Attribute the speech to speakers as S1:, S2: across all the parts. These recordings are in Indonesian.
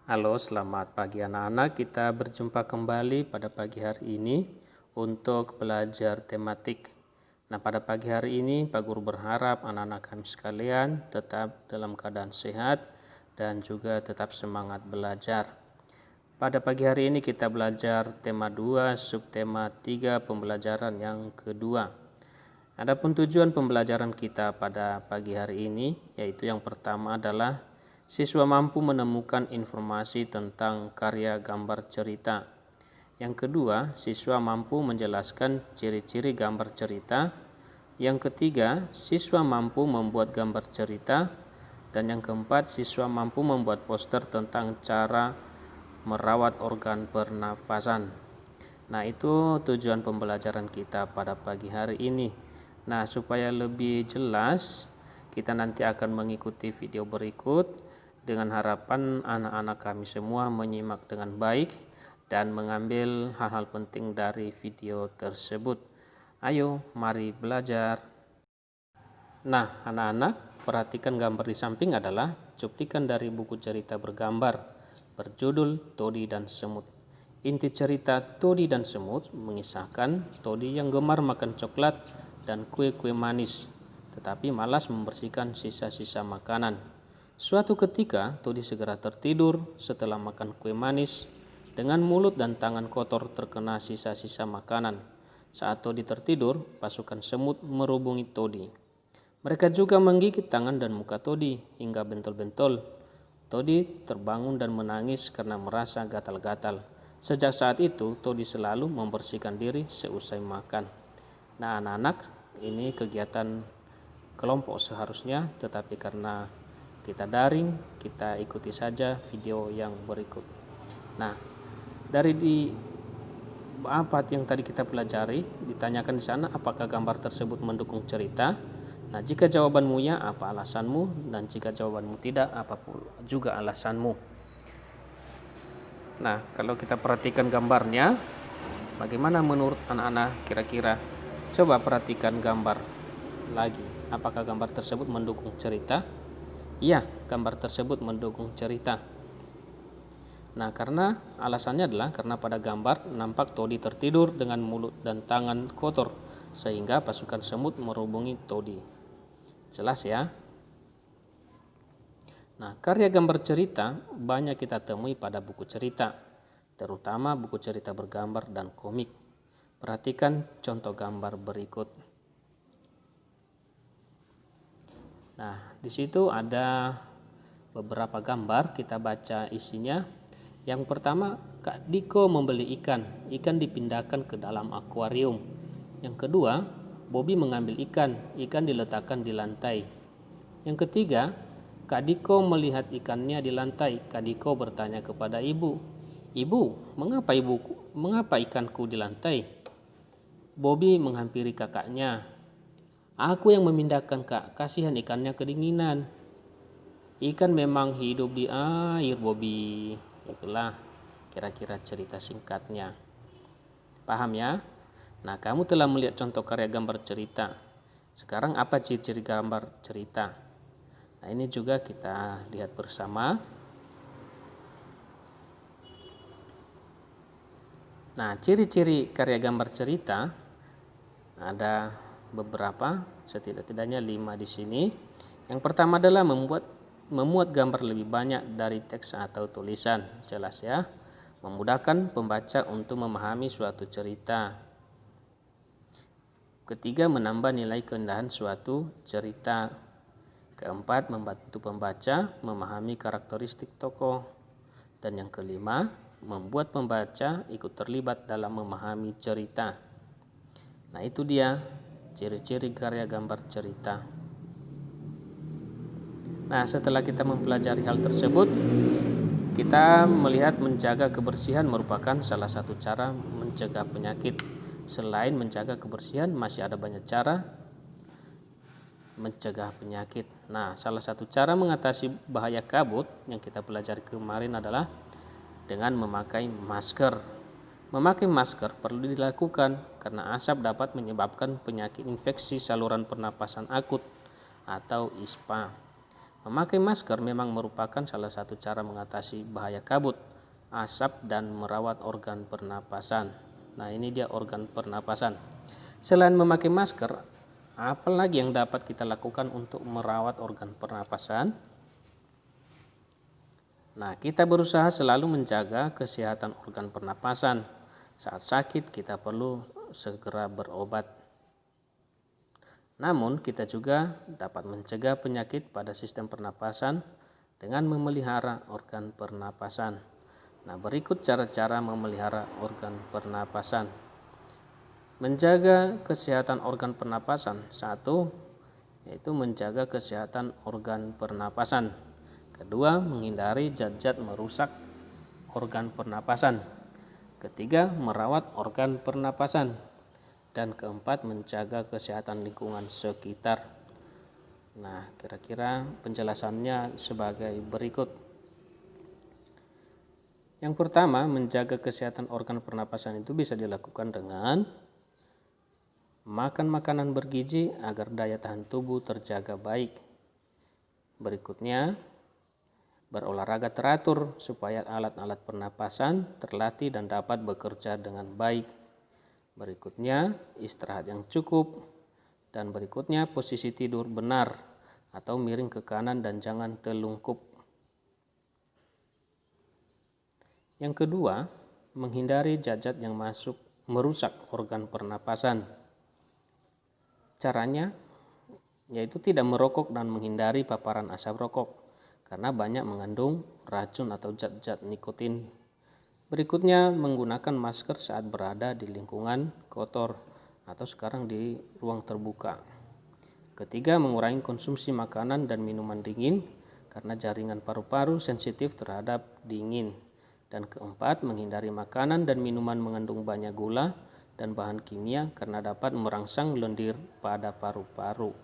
S1: Halo, selamat pagi anak-anak. Kita berjumpa kembali pada pagi hari ini untuk belajar tematik. Nah, pada pagi hari ini Pak Guru berharap anak-anak kami sekalian tetap dalam keadaan sehat dan juga tetap semangat belajar. Pada pagi hari ini kita belajar tema 2, subtema 3 pembelajaran yang kedua. Adapun tujuan pembelajaran kita pada pagi hari ini yaitu yang pertama adalah siswa mampu menemukan informasi tentang karya gambar cerita. Yang kedua, siswa mampu menjelaskan ciri-ciri gambar cerita. Yang ketiga, siswa mampu membuat gambar cerita. Dan yang keempat, siswa mampu membuat poster tentang cara merawat organ pernafasan. Nah, itu tujuan pembelajaran kita pada pagi hari ini. Nah, supaya lebih jelas, kita nanti akan mengikuti video berikut dengan harapan anak-anak kami semua menyimak dengan baik dan mengambil hal-hal penting dari video tersebut. Ayo, mari belajar. Nah, anak-anak, perhatikan gambar di samping adalah cuplikan dari buku cerita bergambar berjudul Todi dan Semut. Inti cerita Todi dan Semut mengisahkan Todi yang gemar makan coklat dan kue-kue manis, tetapi malas membersihkan sisa-sisa makanan. Suatu ketika, Todi segera tertidur setelah makan kue manis dengan mulut dan tangan kotor terkena sisa-sisa makanan. Saat Todi tertidur, pasukan semut merubungi Todi. Mereka juga menggigit tangan dan muka Todi hingga bentol-bentol. Todi terbangun dan menangis karena merasa gatal-gatal. Sejak saat itu, Todi selalu membersihkan diri seusai makan. Nah, anak-anak, ini kegiatan kelompok seharusnya, tetapi karena kita daring, kita ikuti saja video yang berikut. Nah, dari apa yang tadi kita pelajari, ditanyakan di sana apakah gambar tersebut mendukung cerita. Nah, jika jawabanmu ya, apa alasanmu? Dan jika jawabanmu tidak, apa juga alasanmu? Nah, kalau kita perhatikan gambarnya, bagaimana menurut anak-anak kira-kira? Coba perhatikan gambar lagi. Apakah gambar tersebut mendukung cerita? Iya, gambar tersebut mendukung cerita. Nah, karena alasannya adalah karena pada gambar nampak Todi tertidur dengan mulut dan tangan kotor, sehingga pasukan semut merubungi Todi. Jelas ya? Nah, karya gambar cerita banyak kita temui pada buku cerita, terutama buku cerita bergambar dan komik. Perhatikan contoh gambar berikut. Nah, di situ ada beberapa gambar, kita baca isinya. Yang pertama, Kak Diko membeli ikan. Ikan dipindahkan ke dalam akuarium. Yang kedua, Bobby mengambil ikan. Ikan diletakkan di lantai. Yang ketiga, Kak Diko melihat ikannya di lantai. Kak Diko bertanya kepada ibu, "Ibu, mengapa ikanku di lantai?" Bobby menghampiri kakaknya. "Aku yang memindahkan, Kak. Kasihan ikannya kedinginan." "Ikan memang hidup di air, Bobby." Itulah kira-kira cerita singkatnya. Paham ya? Nah, kamu telah melihat contoh karya gambar cerita. Sekarang apa ciri-ciri gambar cerita? Nah, ini juga kita lihat bersama. Nah, ciri-ciri karya gambar cerita ada beberapa, setidak-tidaknya 5 di sini. Yang pertama adalah memuat gambar lebih banyak dari teks atau tulisan. Jelas ya? Memudahkan pembaca untuk memahami suatu cerita. Ketiga, menambah nilai keindahan suatu cerita. Keempat, membantu pembaca memahami karakteristik tokoh. Dan yang kelima, membuat pembaca ikut terlibat dalam memahami cerita. Nah, itu dia ciri-ciri karya gambar cerita. Nah, setelah kita mempelajari hal tersebut, kita melihat menjaga kebersihan merupakan salah satu cara mencegah penyakit. Selain menjaga kebersihan, masih ada banyak cara mencegah penyakit. Nah, salah satu cara mengatasi bahaya kabut yang kita pelajari kemarin adalah dengan memakai masker. Memakai masker perlu dilakukan karena asap dapat menyebabkan penyakit infeksi saluran pernapasan akut atau ISPA. Memakai masker memang merupakan salah satu cara mengatasi bahaya kabut, asap, dan merawat organ pernapasan. Nah, ini dia organ pernapasan. Selain memakai masker, apa lagi yang dapat kita lakukan untuk merawat organ pernapasan? Nah, kita berusaha selalu menjaga kesehatan organ pernapasan. Saat sakit, kita perlu segera berobat. Namun, kita juga dapat mencegah penyakit pada sistem pernapasan dengan memelihara organ pernapasan. Nah, berikut cara-cara memelihara organ pernapasan. Menjaga kesehatan organ pernapasan. 1. Yaitu menjaga kesehatan organ pernapasan. 2. Menghindari zat-zat merusak organ pernapasan. 3. Merawat organ pernapasan. Dan 4. Menjaga kesehatan lingkungan sekitar. Nah, kira-kira penjelasannya sebagai berikut. Yang pertama, menjaga kesehatan organ pernapasan itu bisa dilakukan dengan makan makanan bergizi agar daya tahan tubuh terjaga baik. Berikutnya, berolahraga teratur supaya alat-alat pernapasan terlatih dan dapat bekerja dengan baik. Berikutnya, istirahat yang cukup. Dan berikutnya, posisi tidur benar atau miring ke kanan dan jangan telungkup. Yang kedua, menghindari zat-zat yang masuk merusak organ pernapasan. Caranya yaitu tidak merokok dan menghindari paparan asap rokok karena banyak mengandung racun atau zat-zat nikotin. Berikutnya, menggunakan masker saat berada di lingkungan kotor atau sekarang di ruang terbuka. Ketiga, mengurangi konsumsi makanan dan minuman dingin karena jaringan paru-paru sensitif terhadap dingin. Dan keempat, menghindari makanan dan minuman mengandung banyak gula dan bahan kimia karena dapat merangsang lendir pada paru-paru.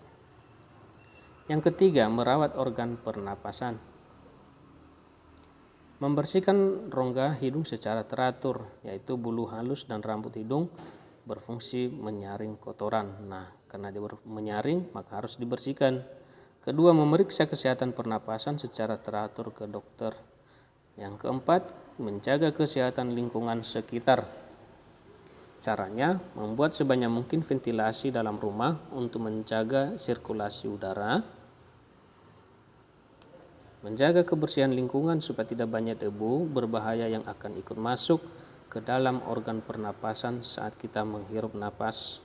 S1: Yang ketiga, merawat organ pernapasan. Membersihkan rongga hidung secara teratur, yaitu bulu halus dan rambut hidung berfungsi menyaring kotoran. Nah, karena dia menyaring, maka harus dibersihkan. Kedua, memeriksa kesehatan pernapasan secara teratur ke dokter. Yang keempat, menjaga kesehatan lingkungan sekitar. Caranya, membuat sebanyak mungkin ventilasi dalam rumah untuk menjaga sirkulasi udara. Menjaga kebersihan lingkungan supaya tidak banyak debu berbahaya yang akan ikut masuk ke dalam organ pernapasan saat kita menghirup napas.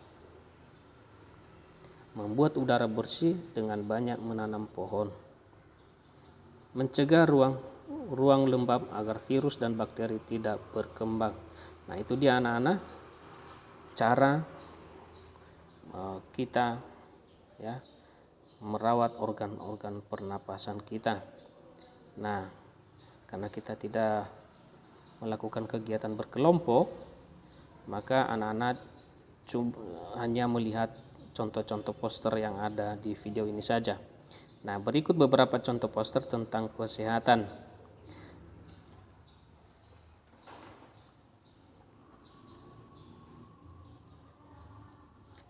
S1: Membuat udara bersih dengan banyak menanam pohon. Mencegah ruang lembab agar virus dan bakteri tidak berkembang. Nah, itu dia anak-anak cara kita ya merawat organ-organ pernapasan kita. Nah, karena kita tidak melakukan kegiatan berkelompok, maka anak-anak hanya melihat contoh-contoh poster yang ada di video ini saja. Nah, berikut beberapa contoh poster tentang kesehatan.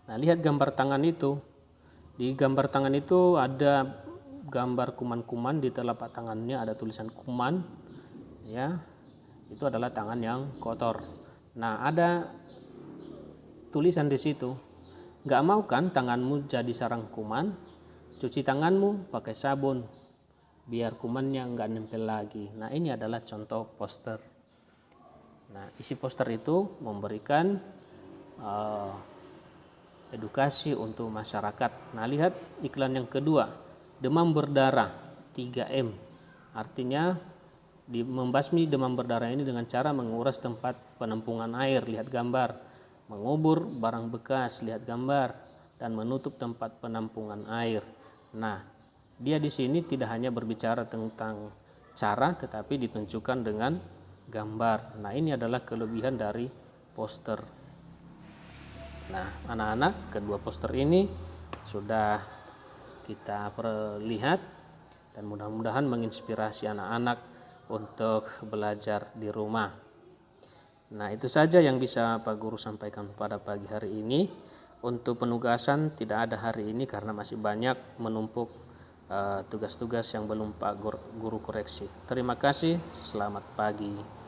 S1: Nah, lihat gambar tangan itu. Di gambar tangan itu ada gambar kuman-kuman, di telapak tangannya ada tulisan kuman, ya, itu adalah tangan yang kotor. Nah, ada tulisan di situ, nggak mau kan tanganmu jadi sarang kuman? Cuci tanganmu pakai sabun, biar kumannya nggak nempel lagi. Nah, ini adalah contoh poster. Nah, isi poster itu memberikan edukasi untuk masyarakat. Nah, lihat iklan yang kedua. Demam berdarah 3M, artinya membasmi demam berdarah ini dengan cara menguras tempat penampungan air, lihat gambar, mengubur barang bekas, lihat gambar, dan menutup tempat penampungan air. Nah, dia di sini tidak hanya berbicara tentang cara, tetapi ditunjukkan dengan gambar. Nah, ini adalah kelebihan dari poster. Nah, anak-anak, kedua poster ini sudah kita perlihat dan mudah-mudahan menginspirasi anak-anak untuk belajar di rumah. Nah, itu saja yang bisa Pak Guru sampaikan pada pagi hari ini. Untuk penugasan tidak ada hari ini karena masih banyak menumpuk tugas-tugas yang belum Pak Guru koreksi. Terima kasih, selamat pagi.